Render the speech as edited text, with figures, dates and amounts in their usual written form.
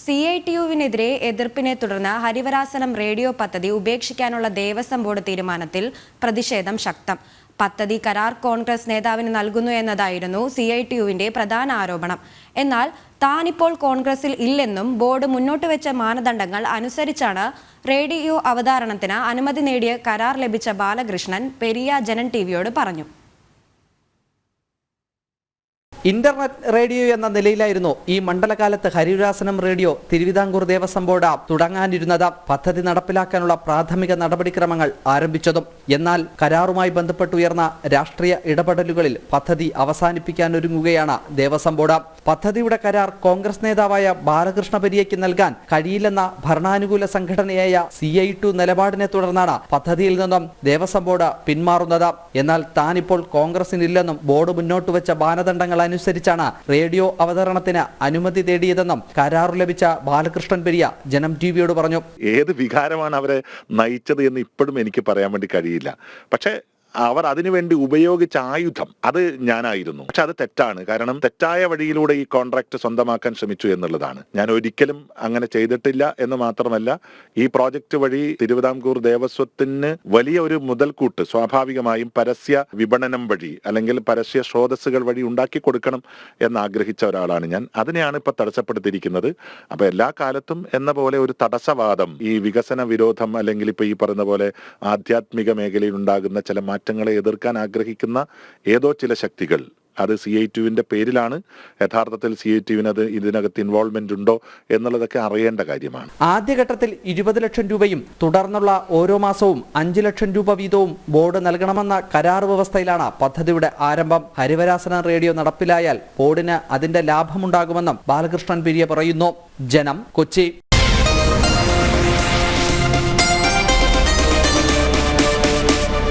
CITUവിനെതിരെ എതിർപ്പിനെ തുടർന്ന് ഹരിവരാസനം റേഡിയോ പദ്ധതി ഉപേക്ഷിക്കാനുള്ള ദേവസ്വം ബോർഡ് തീരുമാനത്തിൽ പ്രതിഷേധം ശക്തം. പദ്ധതി കരാർ കോൺഗ്രസ് നേതാവിന് നൽകുന്നു എന്നതായിരുന്നു CITUവിന്റെ പ്രധാന ആരോപണം. എന്നാൽ താനിപ്പോൾ കോൺഗ്രസിൽ ഇല്ലെന്നും ബോർഡ് മുന്നോട്ട് വെച്ച മാനദണ്ഡങ്ങൾ അനുസരിച്ചാണ് റേഡിയോ അവതരണത്തിന് അനുമതി നേടിയ കരാർ ലഭിച്ച ബാലകൃഷ്ണൻ പെരിയ ജനൻ ടിവിയോട് പറഞ്ഞു. ഇന്റർനെറ്റ് റേഡിയോ എന്ന നിലയിലായിരുന്നു ഈ മണ്ഡലകാലത്ത് ഹരിവരാസനം റേഡിയോ തിരുവിതാംകൂർ ദേവസ്വം ബോർഡ് തുടങ്ങാനിരുന്നത്. പദ്ധതി നടപ്പിലാക്കാനുള്ള പ്രാഥമിക നടപടിക്രമങ്ങൾ ആരംഭിച്ചതും എന്നാൽ കരാറുമായി ബന്ധപ്പെട്ടുയർന്ന രാഷ്ട്രീയ ഇടപെടലുകളിൽ പദ്ധതി അവസാനിപ്പിക്കാനൊരുങ്ങുകയാണ് ദേവസ്വം ബോർഡ്. പദ്ധതിയുടെ കരാർ കോൺഗ്രസ് നേതാവായ ബാലകൃഷ്ണ പെരിയയ്ക്ക് നൽകാൻ കഴിയില്ലെന്ന ഭരണാനുകൂല സംഘടനയായ CITU നിലപാടിനെ തുടർന്നാണ് പദ്ധതിയിൽ നിന്നും ദേവസ്വം ബോർഡ് പിന്മാറുന്നത്. എന്നാൽ താനിപ്പോൾ കോൺഗ്രസിനില്ലെന്നും ബോർഡ് മുന്നോട്ട് വെച്ച മാനദണ്ഡങ്ങൾ അനുസരിച്ചാണ് റേഡിയോ അവതരണത്തിന് അനുമതി തേടിയതെന്നും കരാറു ലഭിച്ച ബാലകൃഷ്ണൻ പെരിയ ജനം ടിവിയോട് പറഞ്ഞു. ഏത് വികാരമാണ് അവരെ നയിച്ചത് എന്ന് ഇപ്പോഴും എനിക്ക് പറയാൻ വേണ്ടി കഴിയില്ല. പക്ഷേ അവർ അതിനുവേണ്ടി ഉപയോഗിച്ച ആയുധം അത് ഞാനായിരുന്നു. പക്ഷെ അത് തെറ്റാണ്. കാരണം തെറ്റായ വഴിയിലൂടെ ഈ കോൺട്രാക്ട് സ്വന്തമാക്കാൻ ശ്രമിച്ചു എന്നുള്ളതാണ്. ഞാൻ ഒരിക്കലും അങ്ങനെ ചെയ്തിട്ടില്ല എന്ന് മാത്രമല്ല, ഈ പ്രോജക്റ്റ് വഴി തിരുവിതാംകൂർ ദേവസ്വത്തിന് വലിയ ഒരു മുതൽക്കൂട്ട് സ്വാഭാവികമായും പരസ്യ വിപണനം വഴി അല്ലെങ്കിൽ പരസ്യ സ്രോതസ്സുകൾ വഴി ഉണ്ടാക്കി കൊടുക്കണം എന്നാഗ്രഹിച്ച ഒരാളാണ് ഞാൻ. അതിനെയാണ് ഇപ്പൊ തടസ്സപ്പെടുത്തിയിരിക്കുന്നത്. അപ്പൊ എല്ലാ കാലത്തും എന്ന പോലെ ഒരു തടസ്സവാദം, ഈ വികസന വിരോധം അല്ലെങ്കിൽ ഇപ്പൊ ഈ പറയുന്ന പോലെ ആധ്യാത്മിക മേഖലയിൽ ഉണ്ടാകുന്ന ചില മാറ്റങ്ങളെ എതിർക്കാൻ ആഗ്രഹിക്കുന്ന ഏതോ ചില ശക്തികൾ, അത് CITUവിന്റെ പേരിലാണ്. യഥാർത്ഥത്തിൽ CITUവിന് അത് ഇതിനകത്ത് ഇൻവോൾവ്മെന്റ് ഉണ്ടോ എന്നുള്ളതൊക്കെ അറിയേണ്ട കാര്യമാണ്. ആദ്യഘട്ടത്തിൽ 20 ലക്ഷം രൂപയും തുടർന്നുള്ള ഓരോ മാസവും 5 ലക്ഷം രൂപ വീതവും ബോർഡ് നൽകണമെന്ന കരാർ വ്യവസ്ഥയിലാണ് പദ്ധതിയുടെ ആരംഭം. ഹരിവരാസനം റേഡിയോ നടപ്പിലായാൽ ബോർഡിന് അതിന്റെ ലാഭമുണ്ടാകുമെന്നും ബാലകൃഷ്ണൻ പെരിയ പറയുന്നു. ജനം, കൊച്ചി.